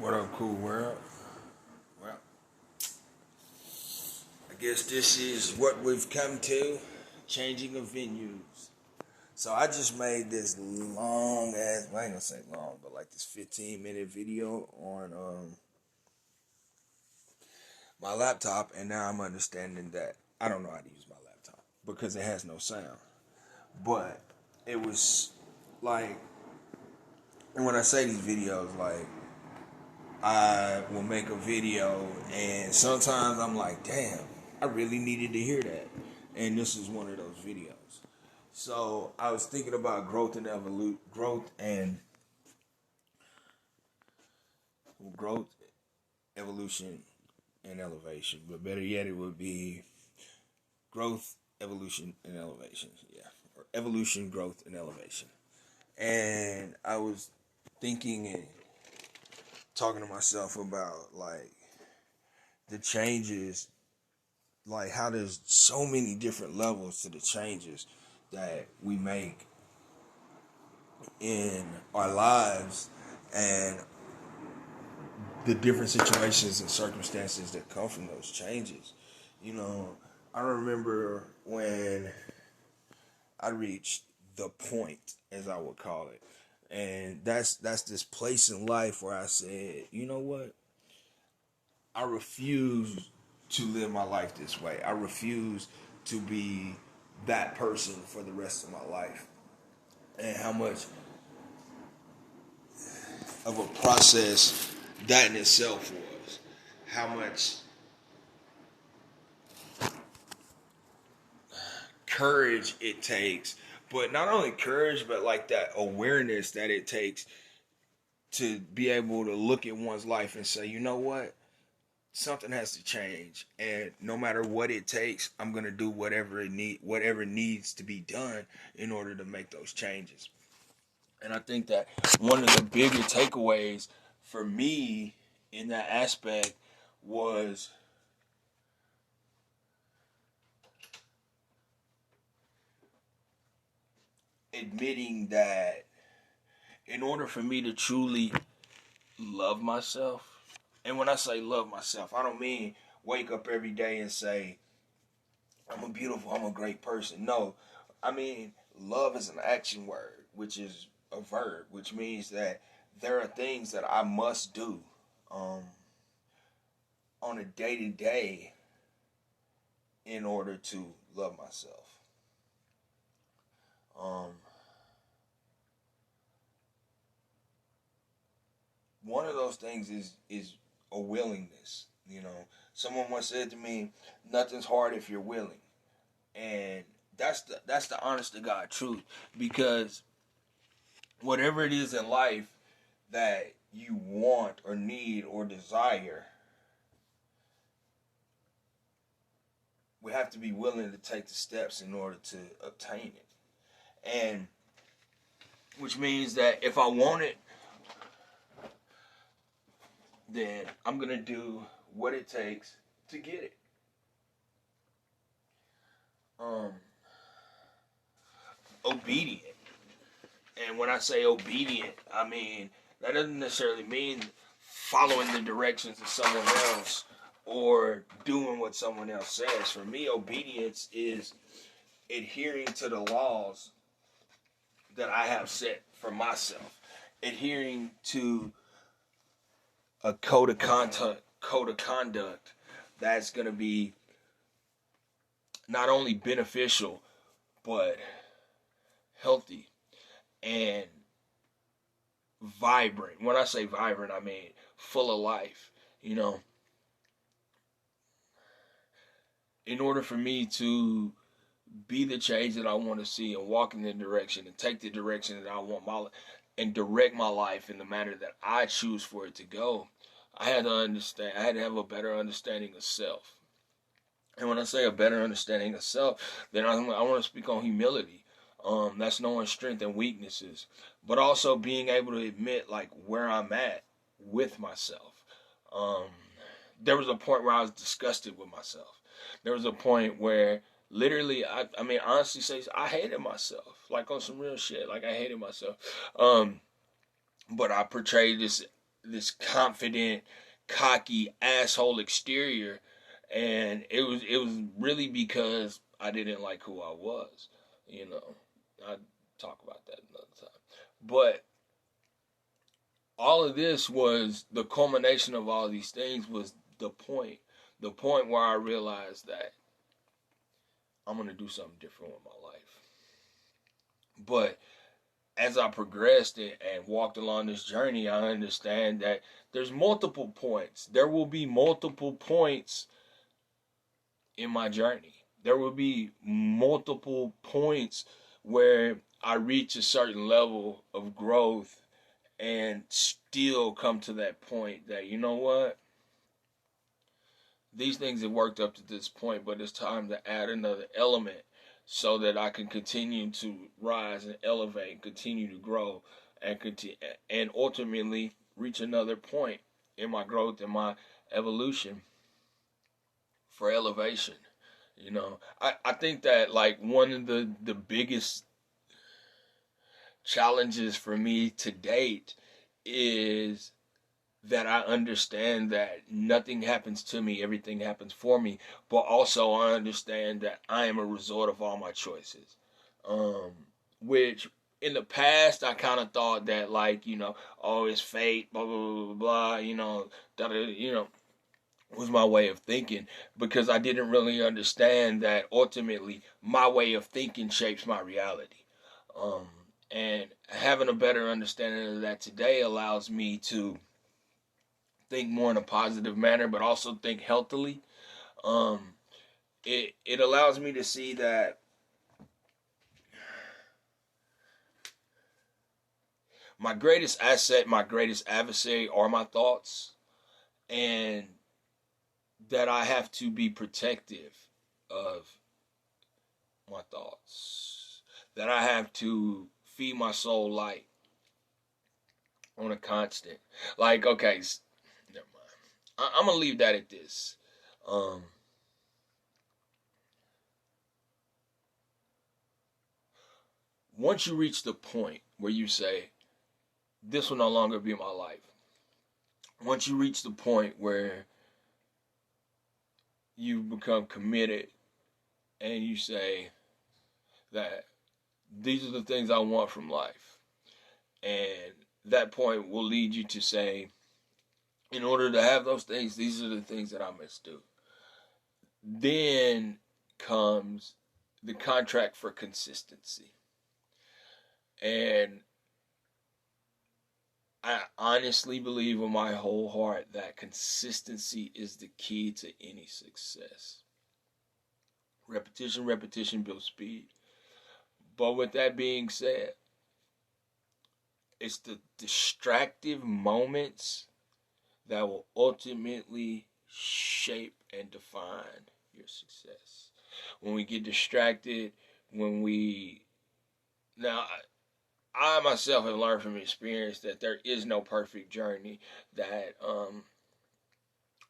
What up, cool world? Well, I guess this is what we've come to, changing of venues. So I just made this long ass, I ain't gonna say long, but like this 15-minute video on my laptop, and now I'm understanding that I don't know how to use my laptop because it has no sound. But it was like, and when I say these videos, like I will make a video, and sometimes I'm like, damn, I really needed to hear that. And this is one of those videos. So I was thinking about growth, evolution, and elevation. But better yet, it would be growth, evolution, and elevation. Yeah, or evolution, growth, and elevation. And I was thinking and talking to myself about like the changes, like how there's so many different levels to the changes that we make in our lives, and the different situations and circumstances that come from those changes. You know, I remember when I reached the point, as I would call it, and that's this place in life where I said, you know what, I refuse to live my life this way. I refuse to be that person for the rest of my life. And how much of a process that in itself was. How much courage it takes. But not only courage, but like that awareness that it takes to be able to look at one's life and say, you know what? Something has to change, and no matter what it takes, I'm gonna do whatever needs to be done in order to make those changes. And I think that one of the bigger takeaways for me in that aspect was admitting that in order for me to truly love myself, and when I say love myself, I don't mean wake up every day and say, I'm a great person. No, I mean, love is an action word, which is a verb, which means that there are things that I must do um, on a day to day in order to love myself. Um, One of those things is a willingness. You know, someone once said to me, "Nothing's hard if you're willing," and that's the honest to God truth. Because whatever it is in life that you want or need or desire, we have to be willing to take the steps in order to obtain it. And which means that if I want it, then I'm gonna do what it takes to get it. Um, Obedient. And when I say obedient, I mean that doesn't necessarily mean following the directions of someone else or doing what someone else says. For me, obedience is adhering to the laws that I have set for myself, adhering to a code of conduct that's going to be not only beneficial but healthy and vibrant. When I say vibrant, I mean full of life. You know, in order for me to be the change that I want to see and walk in the direction and take the direction that I want and direct my life in the manner that I choose for it to go, I had to understand. I had to have a better understanding of self. And when I say a better understanding of self, then I want to speak on humility. That's knowing strength and weaknesses, but also being able to admit like where I'm at with myself. Um, there was a point where I was disgusted with myself. There was a point where literally, I mean, honestly, say I hated myself, like on some real shit. Like I hated myself. But I portrayed this this confident, cocky asshole exterior, and it was really because I didn't like who I was. You know, I talk about that another time. But all of this was the culmination of all these things was the point where I realized that I'm gonna do something different with my life. But as I progressed and walked along this journey, I understand that there's multiple points. There will be multiple points in my journey. There will be multiple points where I reach a certain level of growth and still come to that point that, you know what? These things have worked up to this point, but it's time to add another element so that I can continue to rise and elevate, continue to grow, and continue, and ultimately reach another point in my growth and my evolution for elevation. You know, I think that like one of the biggest challenges for me to date is that I understand that nothing happens to me, everything happens for me. But also I understand that I am a result of all my choices. Um, which in the past I kind of thought that like, you know, oh, it's fate, blah, blah, blah, blah, blah, you know, was my way of thinking, because I didn't really understand that ultimately my way of thinking shapes my reality. Um, and having a better understanding of that today allows me to think more in a positive manner, but also think healthily. Um, it allows me to see that my greatest asset, my greatest adversary are my thoughts, and that I have to be protective of my thoughts. That I have to feed my soul light on a constant. Like, okay, never mind. I'm gonna leave that at this. Um, Once you reach the point where you say, this will no longer be my life. Once you reach the point where you become committed and you say that these are the things I want from life, and that point will lead you to say, in order to have those things, these are the things that I must do. Then comes the contract for consistency. And I honestly believe with my whole heart that consistency is the key to any success. Repetition, repetition builds speed. But with that being said, it's the distractive moments that will ultimately shape and define your success. When we get distracted, when we now I myself have learned from experience that there is no perfect journey. That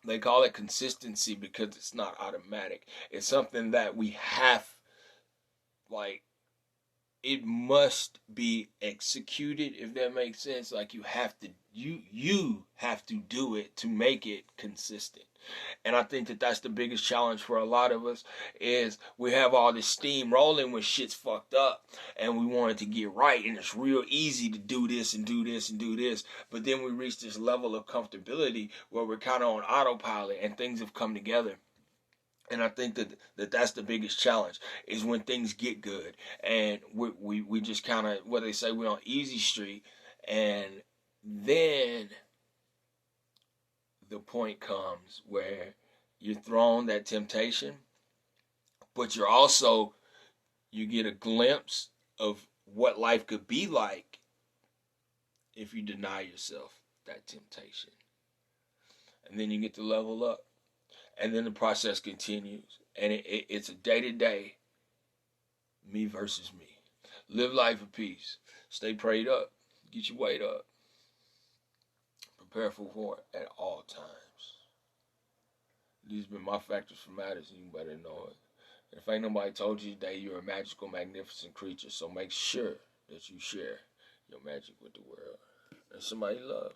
they call it consistency because it's not automatic. It's something that we have, like, it must be executed, if that makes sense. Like, you have to do it to make it consistent. And I think that that's the biggest challenge for a lot of us, is we have all this steam rolling when shit's fucked up and we want it to get right, and it's real easy to do this and do this and do this, but then we reach this level of comfortability where we're kind of on autopilot and things have come together. And I think that that's the biggest challenge, is when things get good and we just kind of, what they say, we're on easy street, and then the point comes where you're thrown that temptation, but you get a glimpse of what life could be like if you deny yourself that temptation. And then you get to level up. And then the process continues. And it's a day-to-day, me versus me. Live life of peace. Stay prayed up. Get your weight up. Prepare for war at all times. These have been my factors for matters, and you better know it. And if ain't nobody told you today, you're a magical, magnificent creature, so make sure that you share your magic with the world and somebody you love.